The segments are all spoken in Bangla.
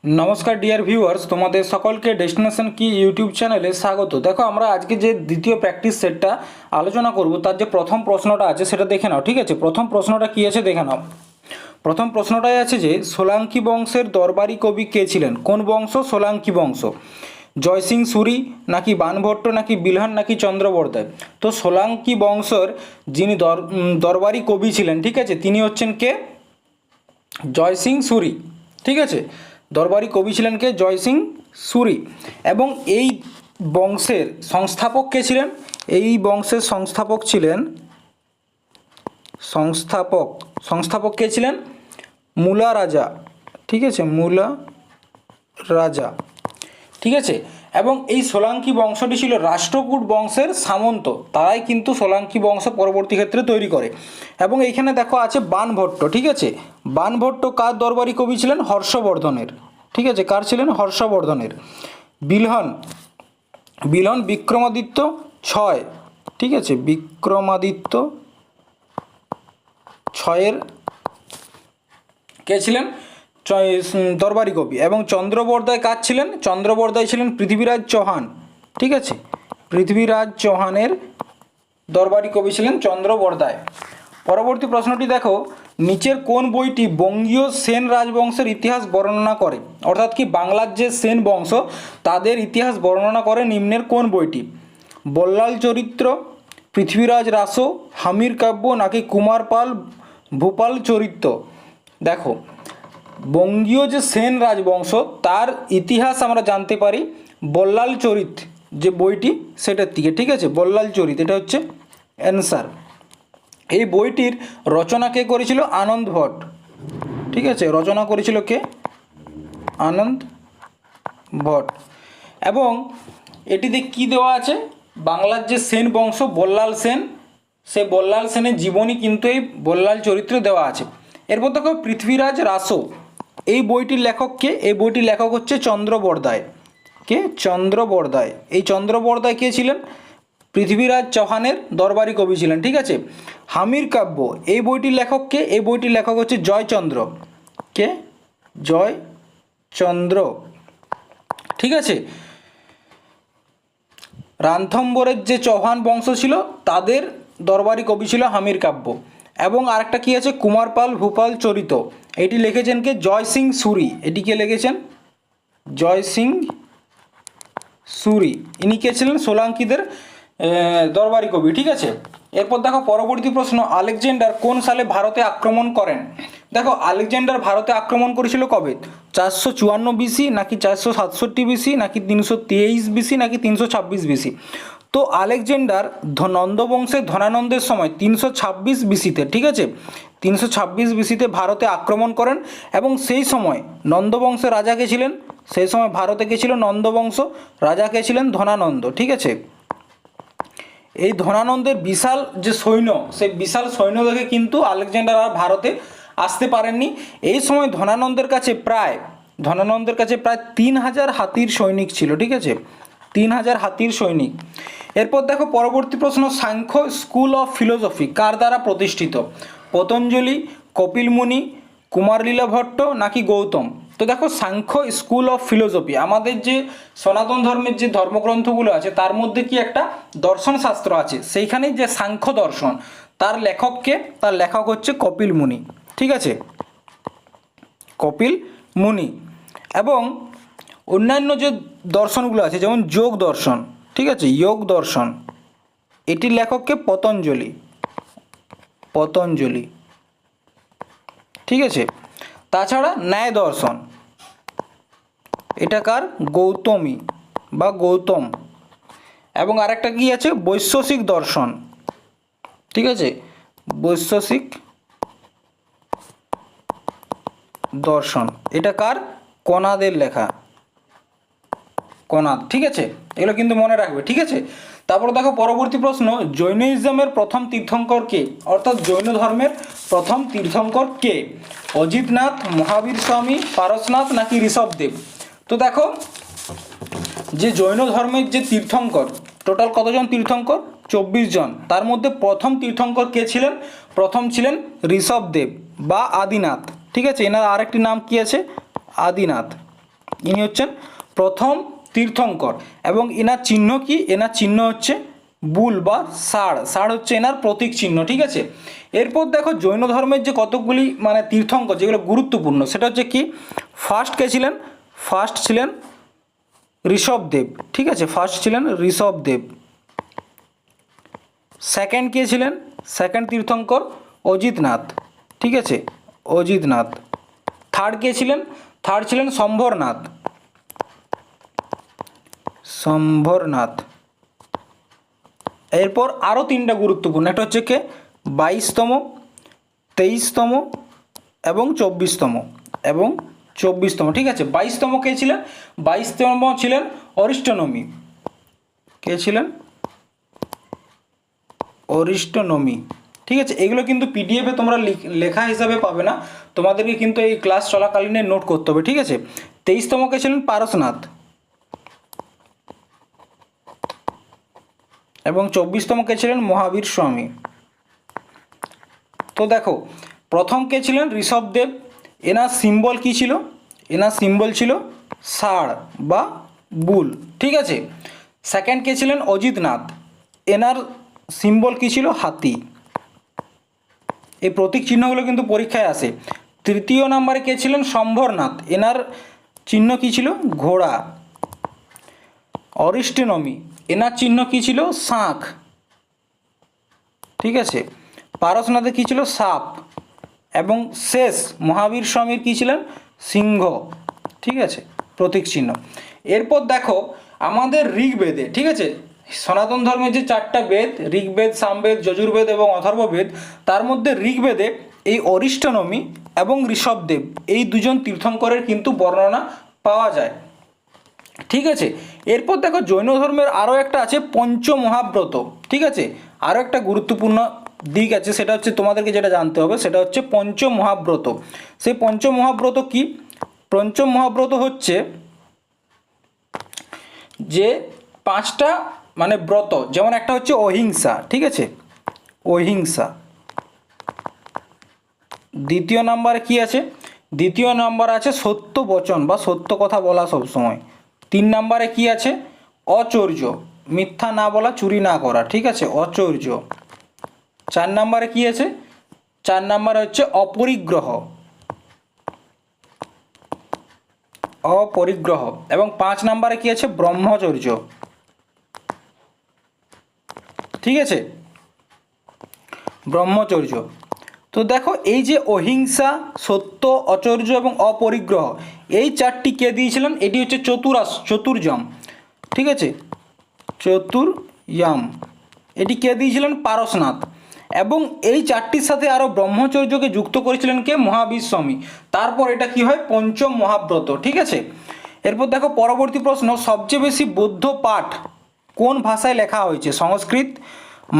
नमस्कार डियर ভিউয়ার্স, তোমাদের সকলকে ডেস্টিনেশন কি ইউটিউব চ্যানেলে স্বাগত। দেখো আমরা আজকে যে দ্বিতীয় প্র্যাকটিস সেটটা আলোচনা করব তার যে প্রথম প্রশ্নটা আছে সেটা দেখে নাও। ঠিক আছে, প্রথম প্রশ্নটা কি আছে দেখে নাও। প্রথম প্রশ্নটাই আছে যে সোলাঙ্কি বংশের দরবারি কবি কে ছিলেন? কোন বংশ? সোলাঙ্কি বংশ। জয়সিং সুরি নাকি বানভট্ট নাকি বিলহান নাকি চন্দ্রবর্দায়? তো সোলাঙ্কি বংশের যিনি দরবারি কবি ছিলেন, ঠিক আছে, তিনি হচ্ছেন কে? জয়সিং সুরি। ঠিক আছে, দরবারি কবি ছিলেন কে? জয়সিং সুরি। এবং এই বংশের সংস্থাপক কে ছিলেন? এই বংশের সংস্থাপক ছিলেন সংস্থাপক কে ছিলেন? মুলা রাজা। ঠিক আছে, মুলা রাজা। ঠিক আছে, এবং এই সোলাঙ্কি বংশটি ছিল রাষ্ট্রকূট বংশের সামন্ত। তারাই কিন্তু সোলাঙ্কি বংশ পরবর্তী ক্ষেত্রে তৈরি করে। এবং এইখানে দেখো আছে বানভট্ট। ঠিক আছে, বানভট্ট কার দরবারি কবি ছিলেন? হর্ষবর্ধনের। ঠিক আছে, কার ছিলেন? হর্ষবর্ধনের। বিলহন বিক্রমাদিত্য ছয়। ঠিক আছে, বিক্রমাদিত্য ছয়ের কে ছিলেন? দরবারি কবি। এবং চন্দ্রবর্দায় কাজ ছিলেন? চন্দ্রবর্দায় ছিলেন পৃথ্বীরাজ চৌহান। ঠিক আছে, পৃথ্বীরাজ চৌহানের দরবারি কবি ছিলেন চন্দ্রবর্দায়। পরবর্তী প্রশ্নটি দেখো, নিচের কোন বইটি বঙ্গীয় সেন রাজবংশের ইতিহাস বর্ণনা করে? অর্থাৎ কি বাংলার যে সেন বংশ তাদের ইতিহাস বর্ণনা করে নিম্নের কোন বইটি? বল্লাল চরিত্র, পৃথ্বীরাজ রাসো, হামির কাব্য নাকি কুমার পাল ভূপাল চরিত্র? দেখো, বঙ্গীয় যে সেন রাজবংশ তার ইতিহাস আমরা জানতে পারি বল্লাল চরিত যে বইটি সেটার থেকে। ঠিক আছে, বল্লাল চরিত, এটা হচ্ছে অ্যান্সার। এই বইটির রচনা কে করেছিল? আনন্দ ভট্ট। ঠিক আছে, রচনা করেছিল কে? আনন্দ ভট্ট। এবং এটিতে কি দেওয়া আছে? বাংলার যে সেন বংশ বল্লাল সেন, সে বল্লাল সেনের জীবনী কিন্তু এই বল্লাল চরিত্রে দেওয়া আছে। এরপর দেখো পৃথ্বীরাজ রাসো, এই বইটির লেখক কে? এই বইটির লেখক হচ্ছে চন্দ্রবর্দায়। কে? চন্দ্রবর্দায়। এই চন্দ্রবর্দায় কে ছিলেন? পৃথ্বীরাজ চৌহানের দরবারি কবি ছিলেন। ঠিক আছে, হামির কাব্য, এই বইটির লেখক কে? এই বইটির লেখক হচ্ছে জয়চন্দ্র। কে? জয়চন্দ্র। ঠিক আছে, রানথম্বরের যে চৌহান বংশ ছিল তাদের দরবারি কবি ছিল হামির কাব্য। এবং আরেকটা কি আছে? কুমার পাল ভূপাল চরিত, এটি লিখেছেন কে? জয়সিং সুরি। এটিকে লিখেছেন জয়সিং সুরি। ইনি কে ছিলেন? সোলাঙ্কিদের দরবারি কবি। ঠিক আছে, এরপর দেখো পরবর্তী প্রশ্ন, আলেকজান্ডার কোন সালে ভারতে আক্রমণ করেন? দেখো, আলেকজান্ডার ভারতে আক্রমণ করেছিল কবে? 454 বিসি নাকি 467 বিসি নাকি 323 বিসি নাকি 326 বিসি? তো আলেকজান্ডার নন্দবংশের ধনানন্দের সময় 326 বিসিতে, ঠিক আছে, 326 বিসিতে ভারতে আক্রমণ করেন। এবং সেই সময় নন্দবংশের রাজা কে ছিলেন? সেই সময় ভারতে কে ছিল? নন্দবংশ। রাজা কে ছিলেন? ধনানন্দ। ঠিক আছে, এই ধনানন্দের বিশাল যে সৈন্য, সেই বিশাল সৈন্য দেখে কিন্তু আলেকজান্ডার আর ভারতে আসতে পারেননি। এই সময় ধনানন্দের কাছে প্রায় 3000 হাতির সৈনিক ছিল। ঠিক আছে, 3000 হাতির সৈনিক। এরপর দেখো পরবর্তী প্রশ্ন, সাংখ্য স্কুল অফ ফিলোসফি কার দ্বারা প্রতিষ্ঠিত? পতঞ্জলি, কপিল মুনি, কুমারলীলা ভট্ট নাকি গৌতম? তো দেখো, সাংখ্য স্কুল অফ ফিলোসফি আমাদের যে সনাতন ধর্মের যে ধর্মগ্রন্থগুলো আছে তার মধ্যে কি একটা দর্শন শাস্ত্র আছে, সেইখানেই যে সাংখ্য দর্শন, তার লেখককে? তার লেখক হচ্ছে কপিল মুনি। ঠিক আছে, কপিল মুনি। এবং অন্যান্য যে দর্শনগুলো আছে যেমন যোগ দর্শন, ঠিক আছে, যোগ দর্শন, এটির লেখককে? পতঞ্জলি। পতঞ্জলি। ঠিক আছে, তাছাড়া ন্যায় দর্শন, এটা কার? গৌতমী বা গৌতম। এবং আরেকটা কি আছে? বৈশেষিক দর্শন। ঠিক আছে, বৈশেষিক দর্শন, এটা কার? কণাদের লেখা, কণাদ। ঠিক আছে, এগুলো কিন্তু মনে রাখবে। ঠিক আছে, তারপর দেখো পরবর্তী প্রশ্ন, জৈনিজমের প্রথম তীর্থঙ্কর কে? অর্থাৎ জৈন ধর্মের প্রথম তীর্থঙ্কর কে? অজিতনাথ, মহাবীর স্বামী, পারসনাথ নাকি ঋষভদেব? তো দেখো, যে জৈন ধর্মের যে তীর্থঙ্কর, টোটাল কতজন তীর্থঙ্কর? 24 জন। তার মধ্যে প্রথম তীর্থঙ্কর কে ছিলেন? প্রথম ছিলেন ঋষভদেব বা আদিনাথ। ঠিক আছে, এনার আরেকটি নাম কি আছে? আদিনাথ। ইনি হচ্ছেন প্রথম তীর্থঙ্কর এবং এনার চিহ্ন কি, এনার চিহ্ন হচ্ছে বুল বা ষাঁড়, ষাঁড় হচ্ছে এনার প্রতীক চিহ্ন, ঠিক আছে। এরপর দেখো জৈন ধর্মের যে কতগুলি মানে তীর্থঙ্কর যেগুলো গুরুত্বপূর্ণ, সেটা হচ্ছে কি, ফার্স্ট কে ছিলেন, ফার্স্ট ছিলেন ঋষভদেব, ঠিক আছে, ফার্স্ট ছিলেন ঋষভদেব। সেকেন্ড কে ছিলেন, সেকেন্ড তীর্থঙ্কর অজিতনাথ, ঠিক আছে, অজিতনাথ। থার্ড কে ছিলেন, থার্ড ছিলেন সম্ভরনাথ, সম্ভরনাথ। এরপর আরও তিনটা গুরুত্বপূর্ণ, একটা হচ্ছে কে 22তম, 23তম এবং 24তম, এবং 24তম, ঠিক আছে। 22তম কে ছিলেন, 22তম ছিলেন অরিষ্টনমি, কে ছিলেন, অরিষ্টনমি, ঠিক আছে। এগুলো কিন্তু পিডিএফে তোমরা লেখা হিসাবে পাবে না, তোমাদেরকে কিন্তু এই ক্লাস চলাকালীন নোট করতে হবে, ঠিক আছে। 23তম কে ছিলেন পারশনাথ এবং 24তম কে ছিলেন মহাবীর স্বামী। তো দেখো প্রথম কে ছিলেন ঋষভদেব, এনার সিম্বল কি ছিল, এনার সিম্বল ছিল ষাঁড় বা বুল, ঠিক আছে। সেকেন্ড কে ছিলেন অজিতনাথ, এনার সিম্বল কি ছিল, হাতি। এই প্রতীক চিহ্নগুলো কিন্তু পরীক্ষায় আসে। তৃতীয় নম্বরে কে ছিলেন সম্ভরনাথ, এনার চিহ্ন কি ছিল, ঘোড়া। অরিষ্টনমি, এনার চিহ্ন কি ছিল, শাঁখ, ঠিক আছে। পারশনাথে কী ছিল, সাপ। এবং শেষ মহাবীর স্বামীর কী ছিলেন, সিংহ, ঠিক আছে, প্রতীক চিহ্ন। এরপর দেখো আমাদের ঋগ্বেদে, ঠিক আছে, সনাতন ধর্মের যে 4টা বেদ, ঋগ্বেদ, সামবেদ, যজুর্বেদ এবং অথর্ববেদ, তার মধ্যে ঋগ্বেদে এই অরিষ্টনমি এবং ঋষভদেব এই দুজন তীর্থঙ্করের কিন্তু বর্ণনা পাওয়া যায়, ঠিক আছে। এরপর দেখো জৈন ধর্মের আরও একটা আছে পঞ্চমহাব্রত, ঠিক আছে, আরও একটা গুরুত্বপূর্ণ দিক আছে, সেটা হচ্ছে তোমাদেরকে যেটা জানতে হবে সেটা হচ্ছে পঞ্চমহাব্রত। সেই পঞ্চমহাব্রত কি, পঞ্চমহাব্রত হচ্ছে যে 5টা মানে ব্রত, যেমন একটা হচ্ছে অহিংসা, ঠিক আছে, অহিংসা। দ্বিতীয় নাম্বারে কি আছে, দ্বিতীয় নাম্বার আছে সত্য বচন বা সত্য কথা বলা সবসময়। 3 নাম্বারে কি আছে, অচৌর্য, মিথ্যা না বলা, চুরি না করা, ঠিক আছে, অচৌর্য। 4 নাম্বারে কি আছে, 4 নাম্বারে হচ্ছে অপরিগ্রহ, অপরিগ্রহ। এবং 5 নাম্বারে কি আছে, ব্রহ্মচর্য, ঠিক আছে, ব্রহ্মচর্য। তো দেখো এই যে অহিংসা, সত্য, অচৌর্য এবং অপরিগ্রহ, এই 4টি কে দিয়েছিলেন, এটি হচ্ছে চতুর্যম, ঠিক আছে, চতুর্যম, এটি কে দিয়েছিলেন, পারশনাথ। এবং এই 4টির সাথে আরও ব্রহ্মচর্যকে যুক্ত করেছিলেন কে, মহাবীর স্বামী। তারপর এটা কি হয়, পঞ্চম মহাব্রত, ঠিক আছে। এরপর দেখো পরবর্তী প্রশ্ন, সবচেয়ে বেশি বৌদ্ধ পাঠ কোন ভাষায় লেখা হয়েছে, সংস্কৃত,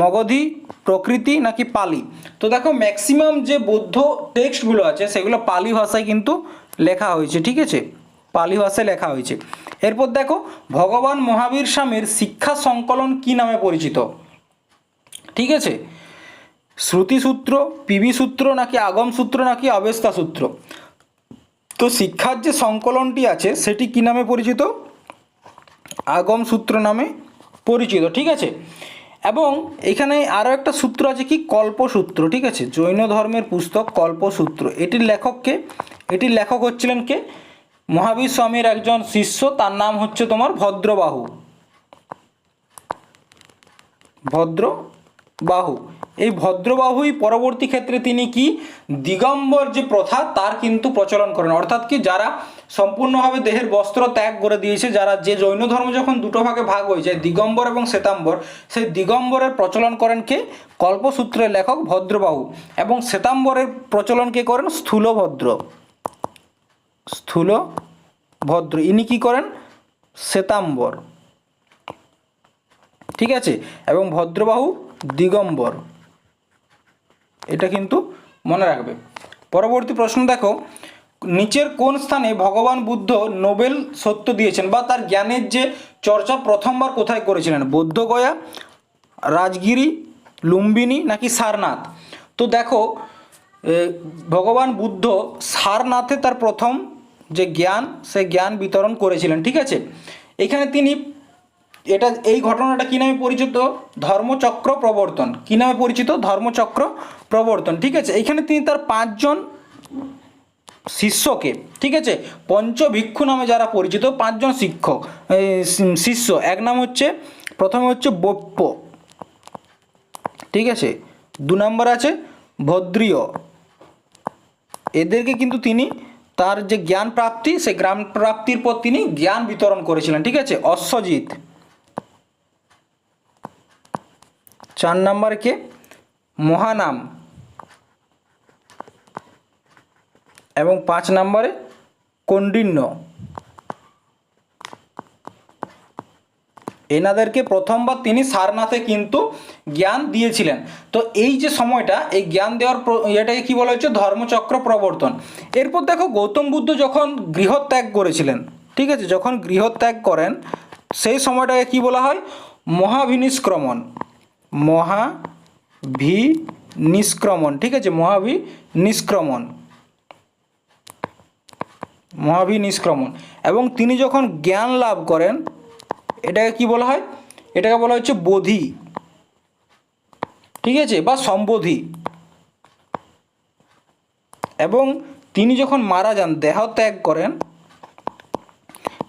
মগধি, প্রকৃতি নাকি পালি। তো দেখো ম্যাক্সিমাম যে বৌদ্ধ টেক্সটগুলো আছে সেগুলো পালি ভাষায় কিন্তু লেখা হয়েছে, ঠিক আছে, পালি ভাষায় লেখা হয়েছে। এরপর দেখো ভগবান মহাবীর স্বামীর শিক্ষা সংকলন কি নামে পরিচিত, ঠিক আছে, শ্রুতিসূত্র, পিবি সূত্র নাকি আগম সূত্র নাকি অবেস্তা সূত্র। তো শিক্ষার যে সংকলনটি আছে সেটি কি নামে পরিচিত, আগম সূত্র নামে পরিচিত, ঠিক আছে। এবং এখানে আরও একটা সূত্র আছে কি, কল্পসূত্র, ঠিক আছে, জৈন ধর্মের পুস্তক কল্পসূত্র। এটির লেখককে, এটির লেখক হচ্ছিলেন কে, মহাবীর স্বামীর একজন শিষ্য, তার নাম হচ্ছে তোমার ভদ্রবাহু, ভদ্রবাহু। এই ভদ্রবাহুই পরবর্তী ক্ষেত্রে তিনি কি দিগম্বর যে প্রথা তার কিন্তু প্রচলন করেন, অর্থাৎ কি যারা সম্পূর্ণভাবে দেহের বস্ত্র ত্যাগ করে দিয়েছে, যারা যে জৈন ধর্ম যখন দুটো ভাগে ভাগ হয়ে যায় দিগম্বর এবং শ্বেতাম্বর, সেই দিগম্বরের প্রচলন করেন কে, কল্পসূত্রের লেখক ভদ্রবাহু। এবং শ্বেতাম্বরের প্রচলন কে করেন, স্থূলভদ্র, স্থূলভদ্র, ইনি কি করেন, শ্বেতাম্বর, ঠিক আছে। এবং ভদ্রবাহু দিগম্বর, এটা কিন্তু মনে রাখবে। পরবর্তী প্রশ্ন দেখো, নিচের কোন স্থানে ভগবান বুদ্ধ নোবেল সত্য দিয়েছেন বা তার জ্ঞানের যে চর্চা প্রথমবার কোথায় করেছিলেন, বৌদ্ধগয়া, রাজগিরি, লুম্বিনী নাকি সারনাথ। তো দেখো ভগবান বুদ্ধ সারনাথে তার প্রথম যে জ্ঞান, সে জ্ঞান বিতরণ করেছিলেন। ঠিক আছে, এখানে তিনি এই ঘটনাটা কী নামে পরিচিত? ধর্মচক্র প্রবর্তন। কী নামে পরিচিত? ধর্মচক্র প্রবর্তন। ঠিক আছে, এখানে তিনি তার 5 জন শিষ্যকে, ঠিক আছে, পঞ্চভিক্ষু নামে যারা পরিচিত, 5 জন শিষ্য, এক নাম হচ্ছে, প্রথমে হচ্ছে বৈপ্য, ঠিক আছে, 2 নম্বর আছে ভদ্রিয়। এদেরকে কিন্তু তিনি তার যে জ্ঞান প্রাপ্তি, সেই জ্ঞান প্রাপ্তির পর তিনি জ্ঞান বিতরণ করেছিলেন। ঠিক আছে, অশ্বজিৎ। 4 নম্বর কে? মহানাম। এবং 5 নম্বরে কৌন্ডিন্য। এনাদেরকে প্রথমবার তিনি সারনাথে কিন্তু জ্ঞান দিয়েছিলেন। তো এই যে সময়টা, এই জ্ঞান দেওয়ার এটাকে কী বলা হচ্ছে? ধর্মচক্র প্রবর্তন। এরপর দেখো, গৌতম বুদ্ধ যখন গৃহত্যাগ করেছিলেন, ঠিক আছে, যখন গৃহত্যাগ করেন, সেই সময়টাকে কি বলা হয়? মহাভিনিষ্ক্রমণ। মহাভিনিষ্ক্রমণ। ঠিক আছে, মহাভিনিষ্ক্রমণ। এবং তিনি যখন জ্ঞান লাভ করেন, এটাকে কি বলা হয়? এটাকে বলা হচ্ছে বোধি, ঠিক আছে, বা সম্বোধি। এবং তিনি যখন মারা যান, দেহত্যাগ করেন,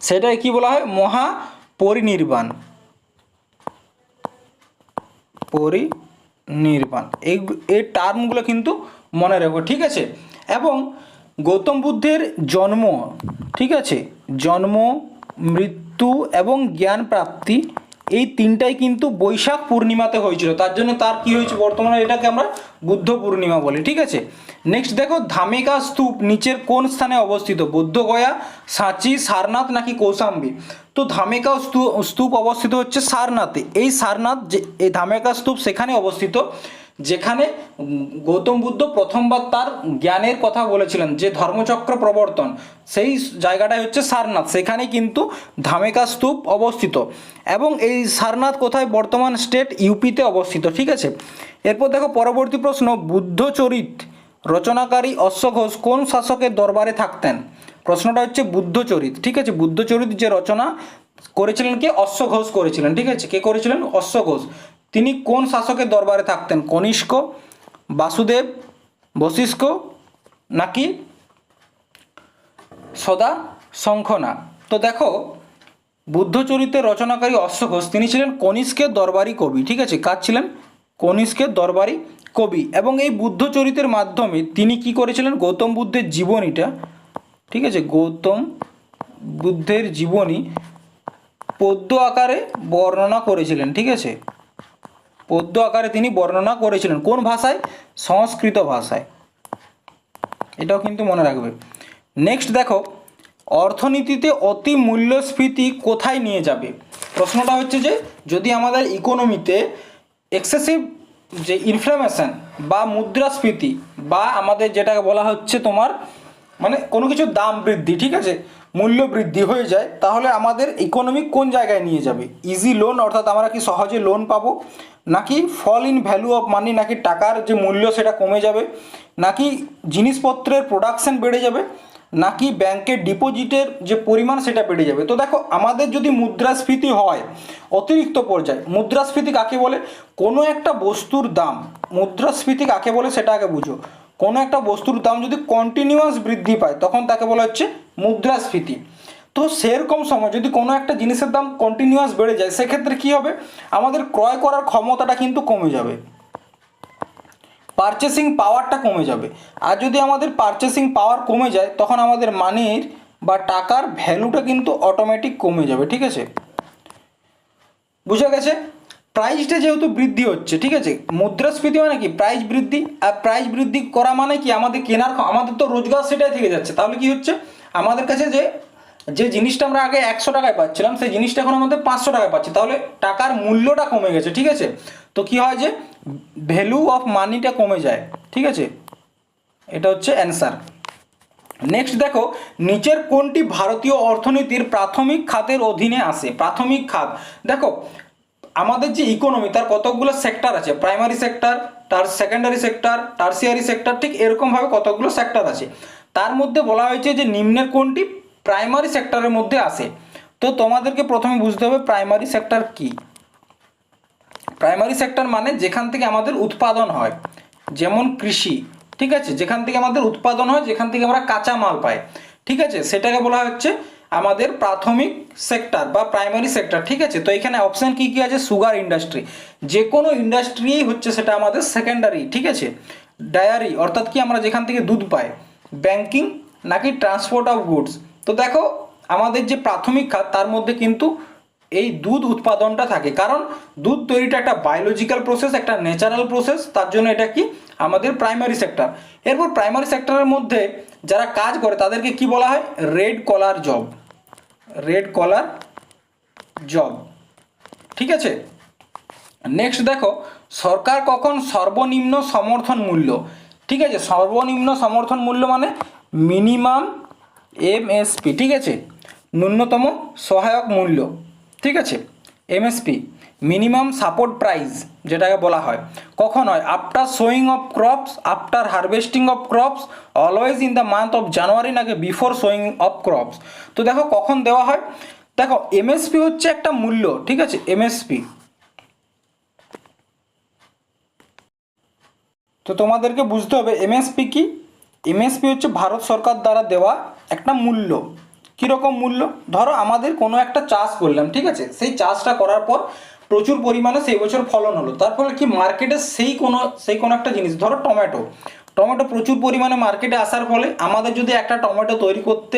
সেটাকে কি বলা হয়? মহাপরিনির্বাণ। এই টার্মগুলো কিন্তু মনে রাখো। ঠিক আছে, এবং গৌতম বুদ্ধের জন্ম, ঠিক আছে, জন্ম, মৃত্যু এবং জ্ঞান প্রাপ্তি, এই তিনটাই কিন্তু বৈশাখ পূর্ণিমাতে হয়েছিল। তার জন্য তার কি হয়েছে? বর্তমানে এটাকে আমরা বুদ্ধ পূর্ণিমা বলি। ঠিক আছে, নেক্সট দেখো, ধামেকা স্তূপ নিচের কোন স্থানে অবস্থিত? বুদ্ধগয়া, সাঁচি, সারনাথ নাকি কৌশাম্বী? তো ধামেকা স্তূপ অবস্থিত হচ্ছে সারনাথে। এই সারনাথ, যে এই ধামেকা স্তূপ সেখানে অবস্থিত যেখানে গৌতম বুদ্ধ প্রথমবার তার জ্ঞানের কথা বলেছিলেন, যে ধর্মচক্র প্রবর্তন, সেই জায়গাটাই হচ্ছে সারনাথ। সেখানে কিন্তু ধামেকা স্তূপ অবস্থিত। এবং এই সারনাথ কোথায়? বর্তমান স্টেট ইউপিতে অবস্থিত। ঠিক আছে, এরপর দেখো পরবর্তী প্রশ্ন, বুদ্ধচরিত রচনাকারী অশ্বঘোষ কোন শাসকের দরবারে থাকতেন? প্রশ্নটা হচ্ছে বুদ্ধচরিত। ঠিক আছে, বুদ্ধচরিত যে রচনা করেছিলেন কে? অশ্বঘোষ করেছিলেন। ঠিক আছে, কে করেছিলেন? অশ্বঘোষ। তিনি কোন শাসকের দরবারে থাকতেন? কনিষ্ক, বাসুদেব, বশিষ্ঠ নাকি সদা শঙ্খনা? তো দেখো, বুদ্ধচরিতের রচনাকারী অশ্বঘোষ, তিনি ছিলেন কনিষ্কের দরবারি কবি। ঠিক আছে, কাজ ছিলেন? কনিষ্কের দরবারি কবি। এবং এই বুদ্ধচরিতের মাধ্যমে তিনি কি করেছিলেন? গৌতম বুদ্ধের জীবনীটা, ঠিক আছে, গৌতম বুদ্ধের জীবনী পদ্য আকারে বর্ণনা করেছিলেন। ঠিক আছে, পদ্য আকারে তিনি বর্ণনা করেছিলেন। কোন ভাষায়? সংস্কৃত ভাষায়। এটাও কিন্তু মনে রাখবে। নেক্সট দেখো, অর্থনীতিতে অতি মূল্যস্ফীতি কোথায় নিয়ে যাবে? প্রশ্নটা হচ্ছে যে যদি আমাদের ইকোনমিতে এক্সেসিভ যে ইনফ্লেমেশন বা মুদ্রাস্ফীতি, বা আমাদের যেটাকে বলা হচ্ছে তোমার মানে কোনো কিছুর দাম বৃদ্ধি, ঠিক আছে, মূল্য বৃদ্ধি হয়ে যায়, তাহলে আমাদের ইকোনমি কোন জায়গায় নিয়ে যাবে? ইজি লোন, অর্থাৎ আমরা কি সহজে লোন পাবো, নাকি fall in value of money, নাকি টাকার যে মূল্য সেটা কমে যাবে, নাকি জিনিসপত্রের প্রোডাকশন বেড়ে যাবে, নাকি ব্যাংকের ডিপোজিটের যে পরিমাণ সেটা বেড়ে যাবে? তো দেখো, আমাদের যদি মুদ্রাস্ফীতি হয় অতিরিক্ত পর্যায়ে, মুদ্রাস্ফীতি কাকে বলে? কোনো একটা বস্তুর দাম, মুদ্রাস্ফীতি কাকে বলে সেটা আগে বুঝো। কোনো একটা বস্তুর দাম যদি কন্টিনিউয়াস বৃদ্ধি পায় তখন তাকে বলা হচ্ছে মুদ্রাস্ফীতি। তো সেরকম সময় যদি কোনো একটা জিনিসের দাম কন্টিনিউয়াস বেড়ে যায়, সেক্ষেত্রে কী হবে? আমাদের ক্রয় করার ক্ষমতাটা কিন্তু কমে যাবে, পারচেসিং পাওয়ারটা কমে যাবে। আর যদি আমাদের পারচেসিং পাওয়ার কমে যায়, তখন আমাদের মানির বা টাকার ভ্যালুটা কিন্তু অটোমেটিক কমে যাবে। ঠিক আছে, বুঝা গেছে? প্রাইসটা যেহেতু বৃদ্ধি হচ্ছে, ঠিক আছে, মুদ্রাস্ফীতি মানে কি? প্রাইস বৃদ্ধি। আর প্রাইস বৃদ্ধি করা মানে কি? আমাদের আমাদের তো রোজগার সেটাই থেকে যাচ্ছে। তাহলে কি হচ্ছে? আমাদের কাছে যে জিনিসটা আমরা আগে 100 টাকায় পাচ্ছিলাম, সেই জিনিসটা এখন আমাদের 500 টাকায় পাচ্ছি। তাহলে টাকার মূল্যটা কমে গেছে। ঠিক আছে, তো কি হয়? যে ভ্যালু অফ মানিটা কমে যায়। ঠিক আছে, এটা হচ্ছে অ্যান্সার। নেক্সট দেখো, নিচের কোনটি ভারতীয় অর্থনীতির প্রাথমিক খাতের অধীনে আসে? প্রাথমিক খাত, দেখো আমাদের যে ইকোনমি, তার কতগুলো সেক্টর আছে। Primary sector, secondary sector, tertiary sector, ঠিক এরকমভাবে কতগুলো সেক্টর আছে। তার মধ্যে বলা হয়েছে যে নিম্নের কোনটি প্রাইমারি সেক্টরের মধ্যে আসে। তো তোমাদেরকে প্রথমে বুঝতে হবে প্রাইমারি সেক্টর কি। প্রাইমারি সেক্টর মানে যেখান থেকে আমাদের উৎপাদন হয়, যেমন কৃষি, ঠিক আছে, যেখান থেকে আমাদের উৎপাদন হয়, যেখান থেকে আমরা কাঁচা মাল পাই, ঠিক আছে, সেটাকে বলা হচ্ছে আমাদের প্রাথমিক সেক্টর বা প্রাইমারি সেক্টর, ঠিক আছে। তো এখানে অপশন কি কি আছে, সুগার ইন্ডাস্ট্রি, যে কোনো ইন্ডাস্ট্রিই হচ্ছে সেটা আমাদের সেকেন্ডারি, ঠিক আছে। ডায়ারি অর্থাৎ কি আমরা যেখান থেকে দুধ পাই, ব্যাংকিং নাকি ট্রান্সপোর্ট অফ গুডস। তো দেখো আমাদের যে প্রাথমিক খাত তার মধ্যে কিন্তু এই দুধ উৎপাদনটা থাকে, কারণ দুধ তৈরিটা একটা বায়োলজিক্যাল প্রসেস, একটা ন্যাচারাল প্রসেস, তার জন্য এটা কি আমাদের প্রাইমারি সেক্টর। এরপর প্রাইমারি সেক্টরের মধ্যে যারা কাজ করে তাদেরকে কি বলা হয়, red collar job, red collar job, ঠিক আছে। নেক্সট দেখো সরকার কখন সর্বনিম্ন সমর্থন মূল্য, ঠিক আছে, সর্বনিম্ন সমর্থন মূল্য মানে মিনিমাম এমএসপি, ঠিক আছে, ন্যূনতম সহায়ক মূল্য, ঠিক আছে, এমএসপি, মিনিমাম সাপোর্ট প্রাইস যেটাকে বলা হয়, কখন হয়, after sewing of crops, after harvesting of crops, always in the month of January নাকি বিফোর সোয়িং অফ ক্রপস। তো দেখো কখন দেওয়া হয়, দেখো এমএসপি হচ্ছে একটা মূল্য, ঠিক আছে, এমএসপি। তো তোমাদেরকে বুঝতে হবে এমএসপি কি। এমএসপি হচ্ছে ভারত সরকার দ্বারা দেওয়া একটা মূল্য। কীরকম মূল্য, ধরো আমাদের কোনো একটা চাষ করলাম, ঠিক আছে, সেই চাষটা করার পর প্রচুর পরিমাণে সেই বছর ফলন হলো, তার ফলে কি মার্কেটে সেই কোনো একটা জিনিস, ধরো টমেটো, টমেটো প্রচুর পরিমাণে মার্কেটে আসার ফলে আমাদের যদি একটা টমেটো তৈরি করতে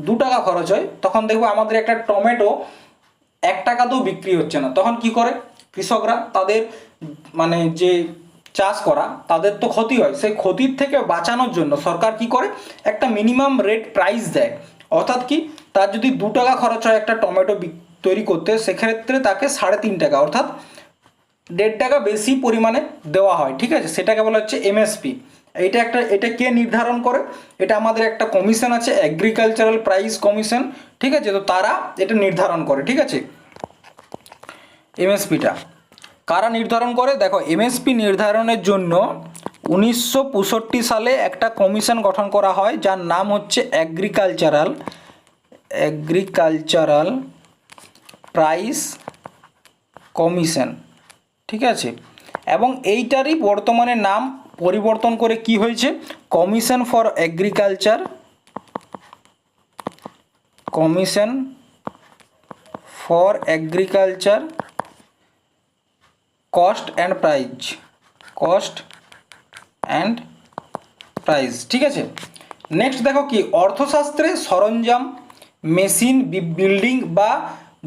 2 টাকা খরচ হয়, তখন দেখবো আমাদের একটা টমেটো 1 টাকাতেও বিক্রি হচ্ছে না। তখন কি করে কৃষকরা, তাদের মানে যে চাষ করা তাদের তো ক্ষতি হয়, সেই ক্ষতির থেকে বাঁচানোর জন্য সরকার কি করে একটা মিনিমাম রেট প্রাইস দেয়। অর্থাৎ কি তার যদি 2 টাকা খরচ হয় একটা টমেটো তৈরি করতে, সেক্ষেত্রে তাকে 3.5 টাকা অর্থাৎ 1.5 টাকা বেশি পরিমাণে দেওয়া হয়, ঠিক আছে, সেটাকে বলা হচ্ছে এমএসপি। এটা কে নির্ধারণ করে, এটা আমাদের একটা কমিশন আছে, এগ্রিকালচারাল প্রাইস কমিশন, ঠিক আছে। তো তারা এটা নির্ধারণ করে, ঠিক আছে, এমএসপিটা কারা নির্ধারণ করে, দেখো এমএসপি নির্ধারণের জন্য 1965 সালে একটা কমিশন গঠন করা হয় যার নাম হচ্ছে এগ্রিকালচারাল প্রাইস কমিশন, ঠিক আছে। এবং এইটারই বর্তমানে নাম পরিবর্তন করে কি হয়েছে, commission for agriculture, commission for agriculture cost and price, ঠিক আছে। নেক্সট দেখো কি অর্থশাস্ত্রে সরঞ্জাম, মেশিন, বিল্ডিং বা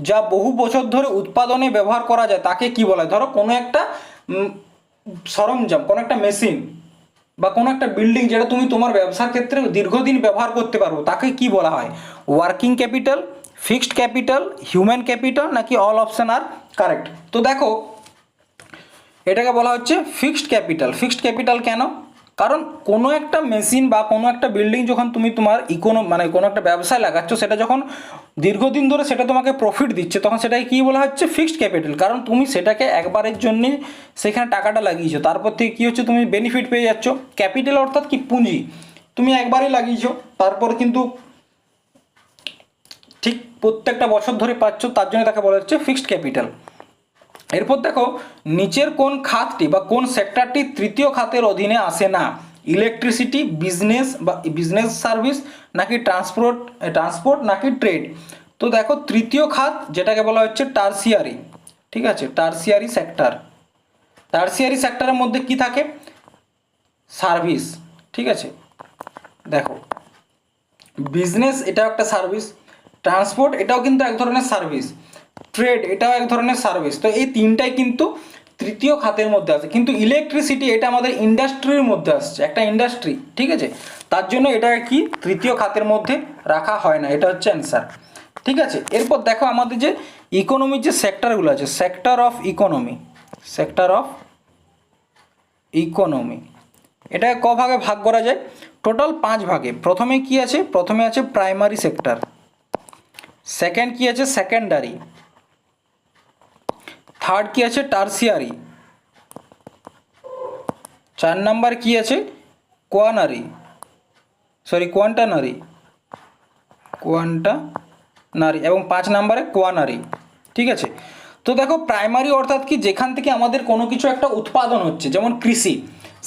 যা বহু বছর ধরে উৎপাদনে ব্যবহার করা যায় তাকে কি বলা হয়, ধরো কোনো একটা সরঞ্জাম, কোনো একটা মেশিন বা কোনো একটা বিল্ডিং যেটা তুমি তোমার ব্যবসার ক্ষেত্রে দীর্ঘদিন ব্যবহার করতে পারবো, তাকে কি বলা হয়, working capital, fixed capital, human capital নাকি অল অপশন আর কারেক্ট। তো দেখো এটাকে বলা হচ্ছে ফিক্সড ক্যাপিটাল। ফিক্সড ক্যাপিটাল কেন, কারণ কোনো একটা মেশিন বা কোনো একটা বিল্ডিং যখন তুমি তোমার মানে কোনো একটা ব্যবসায় লাগাচ্ছ, সেটা যখন দীর্ঘদিন ধরে সেটা তোমাকে প্রফিট দিচ্ছে, তখন সেটাকে কী বলা হচ্ছে, ফিক্সড ক্যাপিটাল। কারণ তুমি সেটাকে একবারের জন্যে সেখানে টাকাটা লাগিয়েছো, তারপর থেকে কী হচ্ছে, তুমি বেনিফিট পেয়ে যাচ্ছ। ক্যাপিটাল অর্থাৎ কি পুঁজি, তুমি একবারই লাগিয়েছো, তারপর কিন্তু ঠিক প্রত্যেকটা বছর ধরে পাচ্ছ, তার জন্য তাকে বলা হচ্ছে ফিক্সড ক্যাপিটাল। এরপর দেখো নিচের কোন খাতটি বা কোন সেক্টরটি তৃতীয় খাতের অধীনে আসে না, ইলেকট্রিসিটি, বিজনেস সার্ভিস নাকি ট্রান্সপোর্ট নাকি ট্রেড। তো দেখো তৃতীয় খাত যেটাকে বলা হচ্ছে টার্সিয়ারি, ঠিক আছে, টার্সিয়ারি সেক্টরের মধ্যে কি থাকে, সার্ভিস, ঠিক আছে। দেখো বিজনেস এটাও একটা সার্ভিস, ট্রান্সপোর্ট এটাও কিন্তু এক ধরনের সার্ভিস, ট্রেড এটাও এক ধরনের সার্ভিস। তো এই তিনটাই কিন্তু তৃতীয় খাতের মধ্যে আছে, কিন্তু ইলেকট্রিসিটি এটা আমাদের ইন্ডাস্ট্রির মধ্যে আসছে, একটা ইন্ডাস্ট্রি, ঠিক আছে, তার জন্য এটা কি তৃতীয় খাতের মধ্যে রাখা হয় না, এটা হচ্ছে অ্যান্সার, ঠিক আছে। এরপর দেখো আমাদের যে ইকোনমির যে সেক্টরগুলো আছে, সেক্টর অফ ইকোনমি এটা ক ভাগে ভাগ করা যায়, টোটাল 5 ভাগে। প্রথমে কি আছে, প্রথমে আছে প্রাইমারি সেক্টর, সেকেন্ড কি আছে সেকেন্ডারি, থার্ড কি আছে টার্সিয়ারি, 4 নাম্বার কি আছে কোয়ানারি, কোয়ান্টানারি এবং 5 নম্বরে কোয়ানারি। ঠিক আছে, তো দেখো প্রাইমারি অর্থাৎ কি যেখান থেকে আমাদের কোনো কিছু একটা উৎপাদন হচ্ছে, যেমন কৃষি।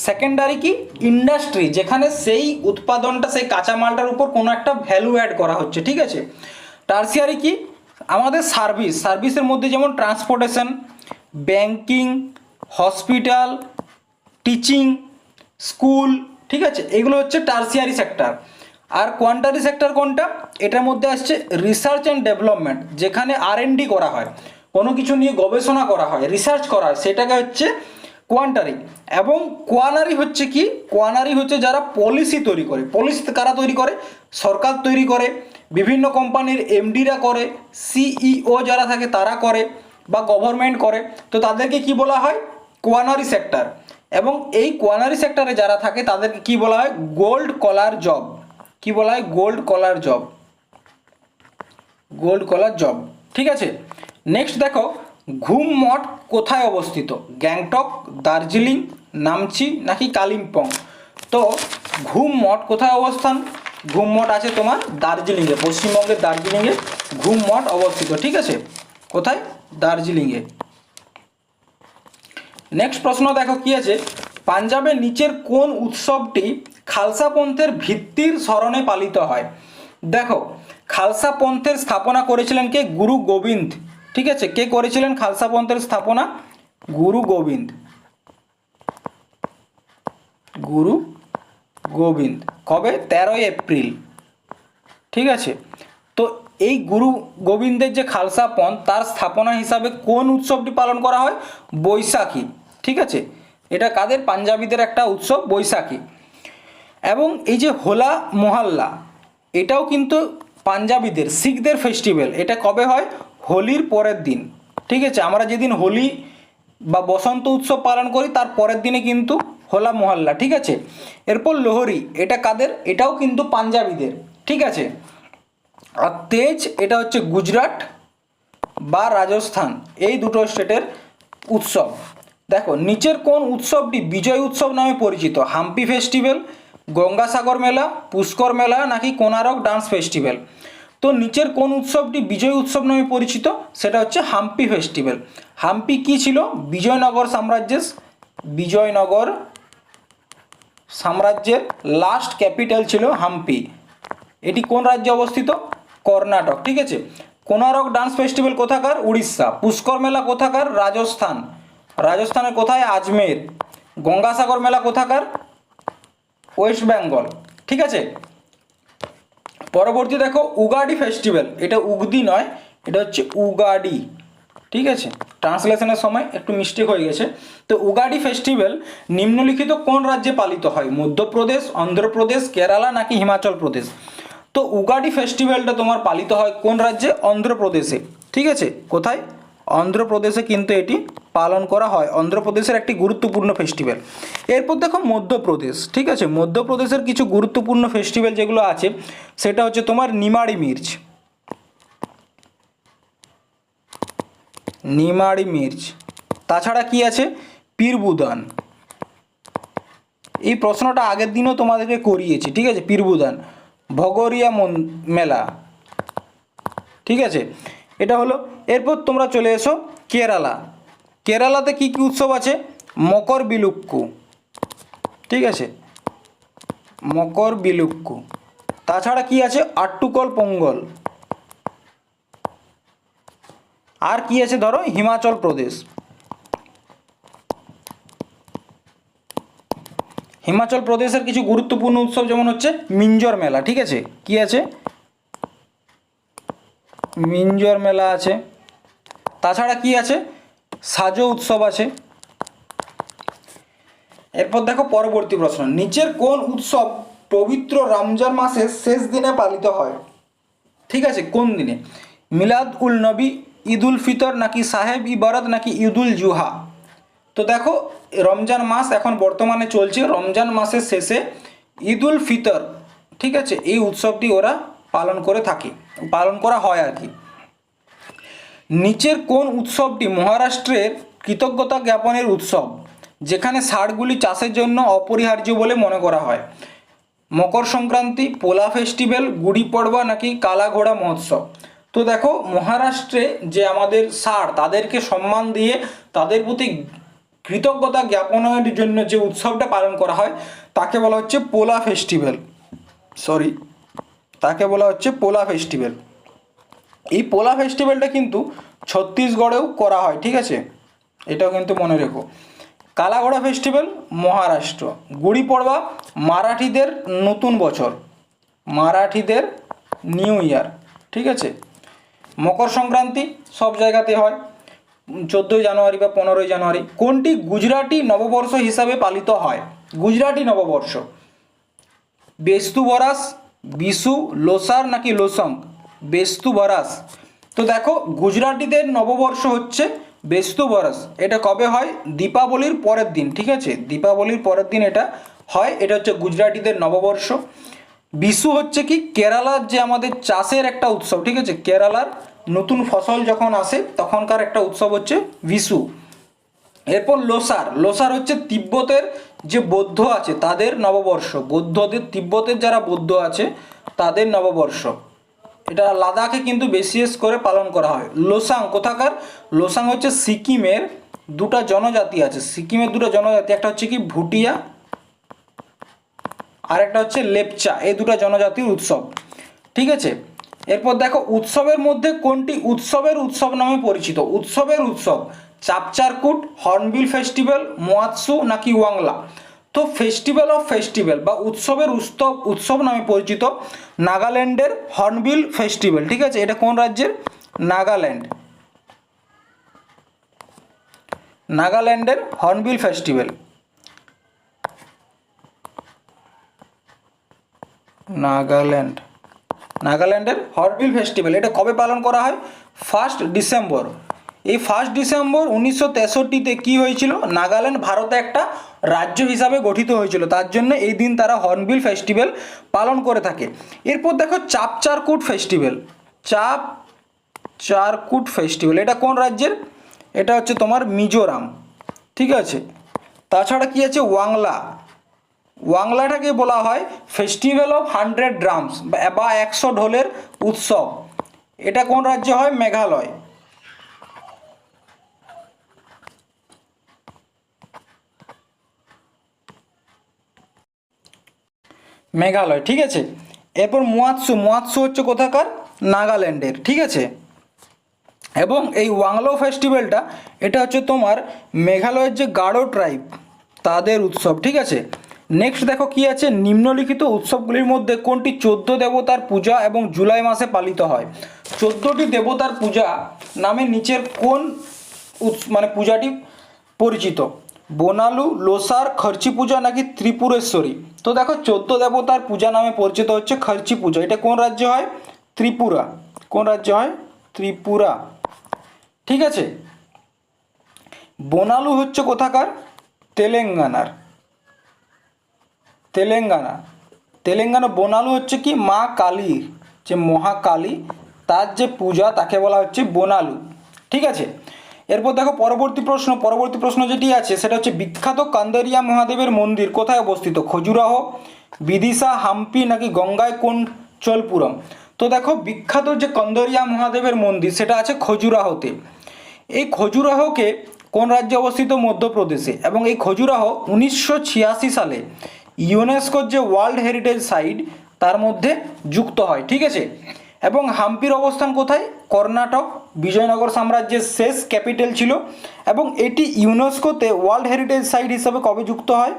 সেকেন্ডারি কি ইন্ডাস্ট্রি, যেখানে সেই উৎপাদনটা সেই কাঁচামালটার উপর কোনো একটা ভ্যালু অ্যাড করা হচ্ছে। ঠিক আছে, টার্সিয়ারি কি আমাদের সার্ভিসের মধ্যে যেমন transportation, banking, hospital, teaching, school. ঠিক আছে, এগুলো হচ্ছে টার্সিয়ারি সেক্টর। আর কোয়ান্টারি সেক্টর কোনটা? এটার মধ্যে আসছে রিসার্চ অ্যান্ড ডেভেলপমেন্ট, যেখানে R&D করা হয়, কোনো কিছু নিয়ে গবেষণা করা হয়, রিসার্চ করা হয়, সেটাকে হচ্ছে কোয়ান্টারি। এবং কোয়ানারি হচ্ছে কি? কোয়ানারি হচ্ছে যারা পলিসি তৈরি করে। পলিসি কারা তৈরি করে? সরকার তৈরি করে, বিভিন্ন কোম্পানির MDরা করে, CEO যারা থাকে তারা করে, বা গভর্নমেন্ট করে। তো তাদেরকে কি বলা হয়? কোয়ানারি সেক্টর। এবং এই কোয়ানারি সেক্টরে যারা থাকে তাদেরকে কি বলা হয়? Gold collar job. কি বলা হয়? Gold collar job. ঠিক আছে, নেক্সট দেখো ঘুম মঠ কোথায় অবস্থিত? গ্যাংটক, দার্জিলিং, নামচি নাকি কালিম্পং? তো ঘুম মঠ কোথায় অবস্থান? ঘুম মঠ আছে তোমার দার্জিলিংয়ে, পশ্চিমবঙ্গের দার্জিলিংয়ে ঘুম মঠ অবস্থিত। ঠিক আছে, কোথায়? দার্জিলিংয়ে। নেক্সট প্রশ্ন দেখো কি আছে, পাঞ্জাবের নিচের কোন উৎসবটি খালসা পন্থের ভিত্তির স্মরণে পালিত হয়? দেখো খালসা পন্থের স্থাপনা করেছিলেন কে? গুরু গোবিন্দ। ঠিক আছে, কে করেছিলেন খালসা পন্থের স্থাপনা? গুরু গোবিন্দ। কবে? 13 এপ্রিল। ঠিক আছে, তো এই গুরু গোবিন্দের যে খালসা পন্থ, তার স্থাপনা হিসাবে কোন উৎসবটি পালন করা হয়? বৈশাখী। ঠিক আছে, এটা কাদের? পাঞ্জাবিদের একটা উৎসব, বৈশাখী। এবং এই যে হোলা মহল্লা, এটাও কিন্তু পাঞ্জাবিদের, শিখদের ফেস্টিভ্যাল। এটা কবে হয়? হোলির পরের দিন। ঠিক আছে, আমরা যেদিন হোলি বা বসন্ত উৎসব পালন করি তার পরের দিনে কিন্তু হোলা মহল্লা। ঠিক আছে, এরপর লোহরি, এটা কাদের? এটাও কিন্তু পাঞ্জাবিদের। ঠিক আছে, আর তেজ, এটা হচ্ছে গুজরাট বা রাজস্থান, এই দুটো স্টেটের উৎসব। দেখো নিচের কোন উৎসবটি বিজয় উৎসব নামে পরিচিত? হাম্পি ফেস্টিভ্যাল, গঙ্গাসাগর মেলা, পুষ্কর মেলা নাকি কোনারক ডান্স ফেস্টিভ্যাল? তো নিচের কোন উৎসবটি বিজয় উৎসব নামে পরিচিত? সেটা হচ্ছে হাম্পি ফেস্টিভ্যাল। হাম্পি কি ছিল? বিজয়নগর সাম্রাজ্যের লাস্ট ক্যাপিটাল ছিল হাম্পি। এটি কোন রাজ্যে অবস্থিত? কর্ণাটক। ঠিক আছে, কোনারক ডান্স ফেস্টিভ্যাল কোথাকার? উড়িষ্যা। পুষ্কর মেলা কোথাকার? রাজস্থানের কোথায়? আজমের। গঙ্গাসাগর মেলা কোথাকার? ওয়েস্ট বেঙ্গল। ঠিক আছে, পরবর্তী দেখো উগাডি ফেস্টিভ্যাল, এটা উগদি নয়, এটা হচ্ছে উগাডি। ঠিক আছে, ট্রান্সলেশনের সময় একটু মিস্টেক হয়ে গেছে। তো উগাডি ফেস্টিভ্যাল নিম্নলিখিত কোন রাজ্যে পালিত হয়? মধ্যপ্রদেশ, অন্ধ্রপ্রদেশ, কেরালা নাকি হিমাচল প্রদেশ? তো উগাডি ফেস্টিভ্যালটা তোমার পালিত হয় কোন রাজ্যে? অন্ধ্রপ্রদেশে। ঠিক আছে, কোথায়? অন্ধ্রপ্রদেশে কিন্তু এটি পালন করা হয়। অন্ধ্রপ্রদেশের একটি গুরুত্বপূর্ণ ফেস্টিভ্যাল। এরপর দেখো মধ্যপ্রদেশ। ঠিক আছে, মধ্যপ্রদেশের কিছু গুরুত্বপূর্ণ ফেস্টিভ্যাল যেগুলো আছে সেটা হচ্ছে তোমার নিমাড়ি মির্চ। তাছাড়া কি আছে? পীরবুদান। এই প্রশ্নটা আগের দিনও তোমাদেরকে করিয়েছি। ঠিক আছে, পীরবুদান, ভগরিয়া মেলা। ঠিক আছে, এটা হলো। এরপর তোমরা চলে এসো কেরালাতে কি কি উৎসব আছে? মকর বিলুক্কু। ঠিক আছে, মকর বিলুক্কু। তাছাড়া কি আছে? আট্টুকল পোঙ্গল। আর কি আছে? ধরো হিমাচল প্রদেশ, হিমাচল প্রদেশের কিছু গুরুত্বপূর্ণ উৎসব যেমন হচ্ছে মিঞ্জর মেলা। ঠিক আছে, কি আছে? মিঞ্জর মেলা আছে। তাছাড়া কি আছে? সাজো উৎসব আছে। এরপর দেখো পরবর্তী প্রশ্ন, নিচের কোন উৎসব পবিত্র রমজান মাসের শেষ দিনে পালিত হয়? ঠিক আছে, কোন দিনে? মিলাদ উল নবী, ঈদ উল ফিতর নাকি সাহেব ই বরাত নাকি ঈদ উল জুহা? তো দেখো রমজান মাস এখন বর্তমানে চলছে, রমজান মাসের শেষে ঈদ উল ফিতর, ঠিক আছে, এই উৎসবটি ওরা পালন করা হয় আর কি। নিচের কোন উৎসবটি মহারাষ্ট্রের কৃতজ্ঞতা জ্ঞাপনের উৎসব, যেখানে ষাঁড়গুলি চাষের জন্য অপরিহার্য বলে মনে করা হয়? মকর সংক্রান্তি, পোলা ফেস্টিভ্যাল, গুড়ি পড়বা নাকি কালা ঘোড়া মহোৎসব? তো দেখো, মহারাষ্ট্রে যে আমাদের ষাঁড়, তাদেরকে সম্মান দিয়ে তাদের প্রতি কৃতজ্ঞতা জ্ঞাপনের জন্য যে উৎসবটা পালন করা হয় তাকে বলা হচ্ছে পোলা ফেস্টিভ্যাল। তাকে বলা হচ্ছে পোলা ফেস্টিভ্যাল। এই পোলা ফেস্টিভ্যালটা কিন্তু ছত্তিশগড়েও করা হয়, ঠিক আছে, এটাও কিন্তু মনে রেখো। কালাঘোড়া ফেস্টিভ্যাল মহারাষ্ট্র। গুড়ি পড়বা মারাঠিদের নতুন বছর, মারাঠিদের নিউ ইয়ার, ঠিক আছে। মকর সংক্রান্তি সব জায়গাতে হয় 14ই জানুয়ারি বা 15ই জানুয়ারি। কোনটি গুজরাটি নববর্ষ হিসাবে পালিত হয়? গুজরাটি নববর্ষ বেস্তু বরাস, বিশু, লোসার নাকি লোসং? বেস্তু বরাস। তো দেখো, গুজরাটিদের নববর্ষ হচ্ছে বেস্তু বরাস। এটা কবে হয়? দীপাবলির পরের দিন, ঠিক আছে, দীপাবলির পরের দিন এটা হয়। এটা হচ্ছে গুজরাটিদের নববর্ষ। বিশু হচ্ছে কি কেরালার যে আমাদের চাষের একটা উৎসব, ঠিক আছে, কেরালার নতুন ফসল যখন আসে তখনকার একটা উৎসব হচ্ছে বিশু। এরপর লোসার। লোসার হচ্ছে তিব্বতের যে বৌদ্ধ আছে তাদের নববর্ষ, বৌদ্ধদের, তিব্বতের যারা বৌদ্ধ আছে তাদের নববর্ষ। এটা লাদাখে কিন্তু বিশেষ করে পালন করা হয়। লোসাং কোথাকার? লোসাং হচ্ছে সিকিমের দুটা জনজাতি আছে, সিকিমের দুটো জনজাতি, একটা হচ্ছে কি ভুটিয়া আর একটা হচ্ছে লেপচা, এই দুটো জনজাতির উৎসব, ঠিক আছে। এরপর দেখো, উৎসবের মধ্যে কোনটি উৎসবের উৎসব নামে পরিচিত? উৎসবের উৎসব চাপচারকুট, হর্নবিল ফেস্টিভ্যাল, মোয়াৎসু নাকি ওয়াংলা? তো ফেস্টিভ্যাল অফ ফেস্টিভ্যাল বা উৎসবের উৎসব নামে পরিচিত নাগাল্যান্ডের হর্নবিল ফেস্টিভ্যাল, ঠিক আছে। এটা কোন রাজ্যের? নাগাল্যান্ড, নাগাল্যান্ডের হর্নবিল ফেস্টিভ্যাল, নাগাল্যান্ডের হর্নবিল ফেস্টিভ্যাল। এটা কবে পালন করা হয়? 1 ডিসেম্বর। এই 1 ডিসেম্বর 1963-তে কী হয়েছিল? নাগাল্যান্ড ভারতে একটা রাজ্য হিসাবে গঠিত হয়েছিল, তার জন্য এই দিন তারা হর্নবিল ফেস্টিভ্যাল পালন করে থাকে। এরপর দেখো, চাপচারকুট ফেস্টিভ্যাল, চাপচারকুট ফেস্টিভ্যাল, এটা কোন রাজ্যের? এটা হচ্ছে তোমার মিজোরাম, ঠিক আছে। তাছাড়া কি আছে? ওয়াংলা। ওয়াংলাটাকে বলা হয় ফেস্টিভ্যাল অফ 100 ড্রামস বা 100 ঢোলের উৎসব। এটা কোন রাজ্যে হয়? মেঘালয়। মেঘালয়, ঠিক আছে। এরপর মোয়াৎসু। মোয়াৎসু হচ্ছে কোথাকার? নাগাল্যান্ডের, ঠিক আছে। এবং এই ওয়াংলো ফেস্টিভ্যালটা এটা হচ্ছে তোমার মেঘালয়ের যে গারো ট্রাইব তাদের উৎসব, ঠিক আছে। নেক্সট দেখো কি আছে, নিম্নলিখিত উৎসবগুলির মধ্যে কোনটি 14 দেবতার পূজা এবং জুলাই মাসে পালিত হয়? 14টি দেবতার পূজা নামে নিচের কোন মানে পূজাটি পরিচিত? বোনালু, লোসার, খরচি পূজা নাকি ত্রিপুরেশ্বরী? তো দেখো, 14 দেবতার পূজা নামে পরিচিত হচ্ছে খরচি পূজা। এটা কোন রাজ্যে হয়? ত্রিপুরা। কোন রাজ্যে হয়? ত্রিপুরা, ঠিক আছে। বোনালু হচ্ছে কোথাকার? তেলেঙ্গানার, তেলেঙ্গানা। বোনালু হচ্ছে কি মা কালীর, যে মহাকালী, তার যে পূজা তাকে বলা হচ্ছে বোনালু, ঠিক আছে। এরপর দেখো পরবর্তী প্রশ্ন যেটি আছে সেটা হচ্ছে বিখ্যাত কান্দারিয়া মহাদেবের মন্দির কোথায় অবস্থিত? খজুরাহ, বিদিশা, হাম্পি নাকি গঙ্গাইকোন্ডচলপুরম? তো দেখো, বিখ্যাত যে কান্দারিয়া মহাদেবের মন্দির সেটা আছে খজুরাহোতে। এই খজুরাহোকে কোন রাজ্যে অবস্থিত? মধ্যপ্রদেশে। এবং এই খজুরাহ 1986 সালে ইউনেস্কোর যে ওয়ার্ল্ড হেরিটেজ সাইট তার মধ্যে যুক্ত হয়, ঠিক আছে। এবং হাম্পির অবস্থান কোথায়? কর্ণাটক, বিজয়নগর সাম্রাজ্যের শেষ ক্যাপিটাল ছিল। এবং এটি ইউনেস্কোতে ওয়ার্ল্ড হেরিটেজ সাইট হিসাবে কবে যুক্ত হয়?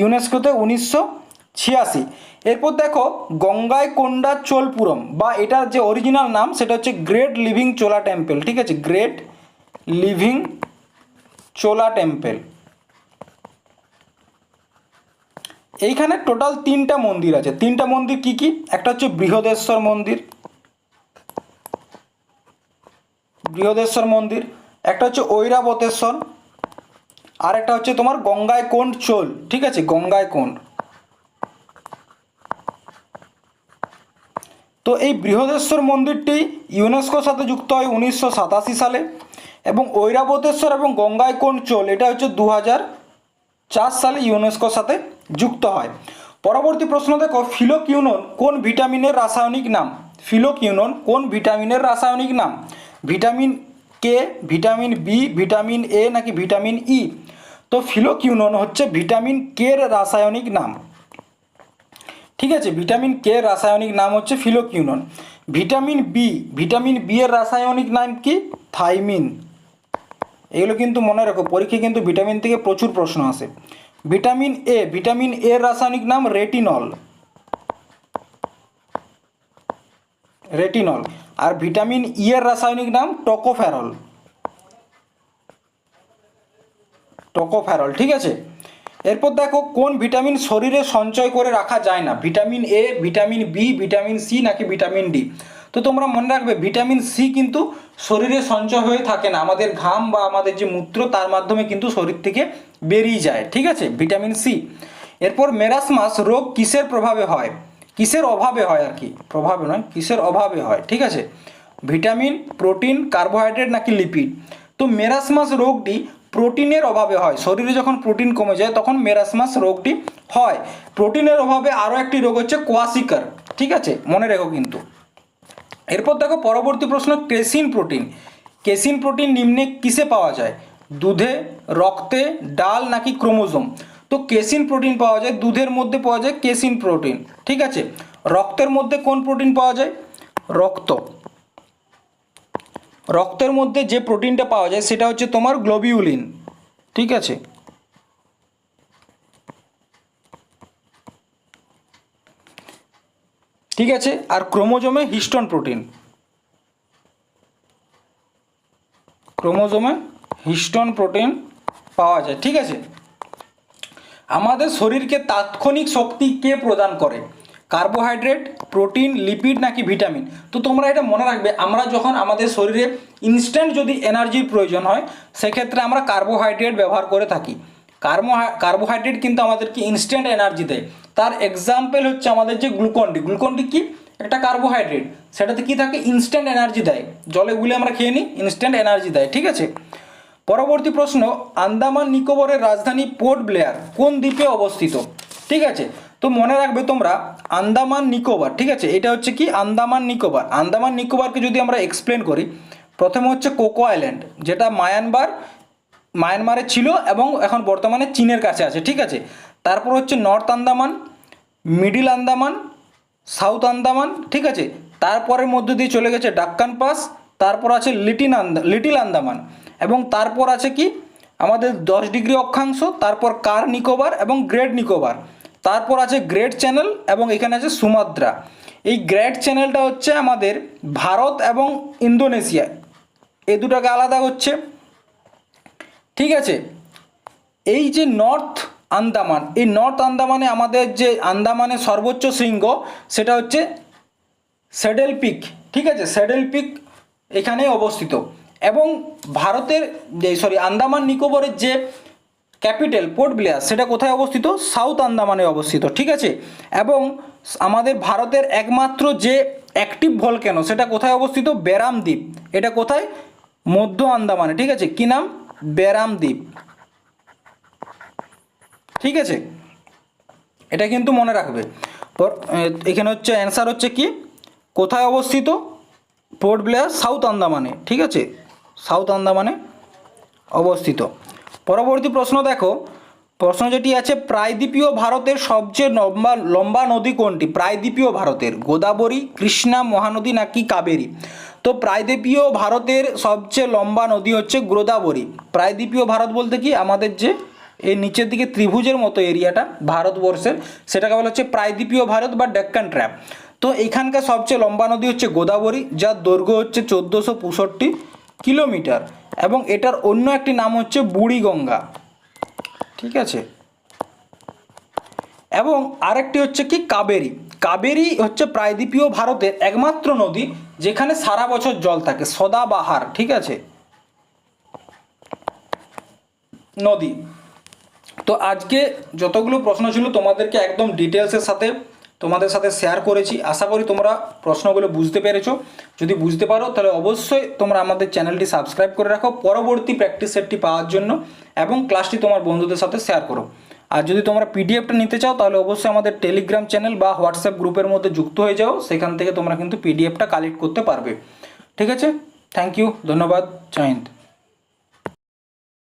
ইউনেস্কোতে 1986। এরপর দেখো, গঙ্গাইকোন্ডাচলপুরম বা এটার যে অরিজিনাল নাম সেটা হচ্ছে গ্রেট লিভিং চোলা টেম্পল, ঠিক আছে, গ্রেট লিভিং চোলা টেম্পল। এইখানে টোটাল 3টা মন্দির আছে। 3টা মন্দির কি কি? একটা হচ্ছে বৃহদেশ্বর মন্দির, একটা হচ্ছে ঐরাবতেশ্বর, আর একটা হচ্ছে তোমার গঙ্গাইকোন্ড চোল, ঠিক আছে, গঙ্গাইকোন্ড। তো এই বৃহদেশ্বর মন্দিরটি ইউনেস্কোর সাথে যুক্ত হয় 1987 সালে। এবং ঐরাবতেশ্বর এবং গঙ্গাইকোন্ড চোল এটা হচ্ছে 2004 সালে ইউনেস্কোর সাথে যুক্ত হয়। পরবর্তী প্রশ্ন দেখো, ফিলোকিউনোন কোন ভিটামিনের রাসায়নিক নাম? ফিলোকিউনোন কোন ভিটামিনের রাসায়নিক নাম? Vitamin K, vitamin B, vitamin A নাকি ভিটামিন ই? তো ফিলোকিউনোন হচ্ছে ভিটামিন কে এর রাসায়নিক নাম। ঠিক আছে, ভিটামিন কে এর রাসায়নিক নাম হচ্ছে ফিলোকিউনোন। ভিটামিন বি, ভিটামিন বি এর রাসায়নিক নাম কি? থাইমিন। এগুলো কিন্তু মনে রাখো, পরীক্ষায় কিন্তু ভিটামিন থেকে প্রচুর প্রশ্ন আসে। ভিটামিন এ, ভিটামিন এর রাসায়নিক নাম রেটিনল, রেটিনল। আর ভিটামিন ই এর রাসায়নিক নাম টোকোফেরল, টোকোফেরল। ঠিক আছে, এরপর দেখো কোন ভিটামিন শরীরে সঞ্চয় করে রাখা যায় না? Vitamin A, vitamin B, vitamin C নাকি ভিটামিন ডি? তো তোমরা মনে রাখবে ভিটামিন সি কিন্তু শরীরে সঞ্চয় হয়ে থাকে না, আমাদের ঘাম বা আমাদের যে মূত্র তার মাধ্যমে কিন্তু শরীর থেকে বেরিয়ে যায়। ঠিক আছে, ভিটামিন সি। এরপর মেরাসমাস রোগ কিসের প্রভাবে হয়? কিসের অভাবে হয় আর কি, প্রভাবে নয়, কিসের অভাবে হয়? ঠিক আছে, ভিটামিন, প্রোটিন, কার্বোহাইড্রেট নাকি লিপিড? তো মেরাসমাস রোগটি প্রোটিনের অভাবে হয়। শরীরে যখন প্রোটিন কমে যায় তখন মেরাসমাস রোগটি হয়। প্রোটিনের অভাবে আরও একটি রোগ হচ্ছে কোয়াশিকার। ঠিক আছে, মনে রেখো কিন্তু। এরপর দেখো পরবর্তী প্রশ্ন, কেসিন প্রোটিন। কেসিন প্রোটিন নিম্নে কিসে পাওয়া যায়? দুধে, রক্তে, ডাল নাকি ক্রোমোজোম? তো কেসিন প্রোটিন পাওয়া যায় দুধের মধ্যে, পাওয়া যায় কেসিন প্রোটিন। ঠিক আছে, রক্তের মধ্যে কোন প্রোটিন পাওয়া যায়? রক্ত, রক্তের মধ্যে যে প্রোটিনটা পাওয়া যায় সেটা হচ্ছে তোমার গ্লোবিউলিন। ঠিক আছে, ঠিক আছে। আর ক্রোমোজোমে হিস্টোন প্রোটিন, ক্রোমোজোমে হিস্টোন প্রোটিন পাওয়া যায়। ঠিক আছে, আমাদের শরীরকে তাৎক্ষণিক শক্তি কে প্রদান করে? কার্বোহাইড্রেট, প্রোটিন, লিপিড নাকি ভিটামিন? তো তোমরা এটা মনে রাখবে, আমরা যখন আমাদের শরীরে ইনস্ট্যান্ট যদি এনার্জির প্রয়োজন হয় সেক্ষেত্রে আমরা কার্বোহাইড্রেট ব্যবহার করে থাকি। কার্বোহাইড্রেট কিন্তু আমাদেরকে ইনস্ট্যান্ট এনার্জি দেয়। তার এক্সাম্পল হচ্ছে আমাদের যে গ্লুকন ডি। গ্লুকন ডি কি? একটা কার্বোহাইড্রেট, সেটাতে কি থাকে? ইনস্ট্যান্ট এনার্জি দেয়। জলে গুলে আমরা খেয়ে নিই, ইনস্ট্যান্ট এনার্জি দেয়। ঠিক আছে, পরবর্তী প্রশ্ন, আন্দামান নিকোবরের রাজধানী পোর্ট ব্লেয়ার কোন দ্বীপে অবস্থিত? ঠিক আছে, তো মনে রাখবে তোমরা আন্দামান নিকোবর। ঠিক আছে, এটা হচ্ছে কি? আন্দামান নিকোবর। আন্দামান নিকোবরকে যদি আমরা এক্সপ্লেন করি, প্রথমে হচ্ছে কোকো আইল্যান্ড, যেটা মায়ানমারে ছিল এবং এখন বর্তমানে চীনের কাছে আছে। ঠিক আছে, তারপর হচ্ছে north Andaman, middle Andaman, south Andaman. ঠিক আছে, তারপরের মধ্য দিয়ে চলে গেছে ডাক্কান পাস, তারপর আছে লিটিল আন্দামান, এবং তারপর আছে কি আমাদের 10 ডিগ্রি অক্ষাংশ, তারপর কার নিকোবর এবং গ্রেট নিকোবর, তারপর আছে গ্রেট চ্যানেল এবং এখানে আছে সুমাত্রা। এই গ্রেট চ্যানেলটা হচ্ছে আমাদের ভারত এবং ইন্দোনেশিয়া, এই দুটাকে আলাদা হচ্ছে। ঠিক আছে, এই যে নর্থ আন্দামান, এই নর্থ আন্দামানে আমাদের যে আন্দামানের সর্বোচ্চ শৃঙ্গ সেটা হচ্ছে স্যাডেল পিক। ঠিক আছে, স্যাডেল পিক এখানে অবস্থিত। এবং ভারতের আন্দামান নিকোবরের যে ক্যাপিটাল পোর্ট ব্লেয়ার সেটা কোথায় অবস্থিত? সাউথ আন্দামানে অবস্থিত। ঠিক আছে, এবং আমাদের ভারতের একমাত্র যে অ্যাক্টিভ ভলক্যানো সেটা কোথায় অবস্থিত? বেরাম দ্বীপ। এটা কোথায়? মধ্য আন্দামানে। ঠিক আছে, কি নাম? বেরাম দ্বীপ। ঠিক আছে, এটা কিন্তু মনে রাখবে। এখানে হচ্ছে অ্যান্সার হচ্ছে কি, কোথায় অবস্থিত? পোর্ট ব্লেয়ার সাউথ আন্দামানে। ঠিক আছে, সাউথ আন্দামানে অবস্থিত। পরবর্তী প্রশ্ন দেখো, প্রশ্ন যেটি আছে, প্রায়দ্বীপীয় ভারতের সবচেয়ে লম্বা নদী কোনটি? প্রায়দ্বীপীয় ভারতের গোদাবরী, কৃষ্ণা, মহানদী নাকি কাবেরী? তো প্রায়দ্বীপীয় ভারতের সবচেয়ে লম্বা নদী হচ্ছে গোদাবরী। প্রায়দ্বীপীয় ভারত বলতে কি, আমাদের যে এই নিচের দিকে ত্রিভুজের মতো এরিয়াটা ভারতবর্ষের, সেটাকে বলা হচ্ছে প্রায়দ্বীপীয় ভারত বা ডেক্কান ট্র্যাপ। তো এখানকার সবচেয়ে লম্বা নদী হচ্ছে গোদাবরী, যার দৈর্ঘ্য হচ্ছে 1465 কিলোমিটার, এবং এটার অন্য একটি নাম হচ্ছে বুড়িগঙ্গা। ঠিক আছে, এবং আরেকটি হচ্ছে কি কাবেরী। কাবেরী হচ্ছে প্রায়দ্বীপীয় ভারতের একমাত্র নদী যেখানে সারা বছর জল থাকে, সদাবাহার। ঠিক আছে, নদী। তো আজকে যতগুলো প্রশ্ন ছিল তোমাদেরকে একদম ডিটেলসের সাথে তোমাদের সাথে শেয়ার করেছি। আশা করি তোমরা প্রশ্নগুলো বুঝতে পেরেছো। যদি বুঝতে পারো তাহলে অবশ্যই তোমরা আমাদের চ্যানেলটি সাবস্ক্রাইব করে রাখো পরবর্তী প্র্যাকটিস সেটটি পাওয়ার জন্য, এবং ক্লাসটি তোমার বন্ধুদের সাথে শেয়ার করো। আর যদি তোমরা পিডিএফটা নিতে চাও তাহলে অবশ্যই আমাদের টেলিগ্রাম চ্যানেল বা হোয়াটসঅ্যাপ গ্রুপের মধ্যে যুক্ত হয়ে যাও, সেখান থেকে তোমরা কিন্তু পিডিএফটা কালেক্ট করতে পারবে। ঠিক আছে, থ্যাংক ইউ, ধন্যবাদ, জয় হিন্দ।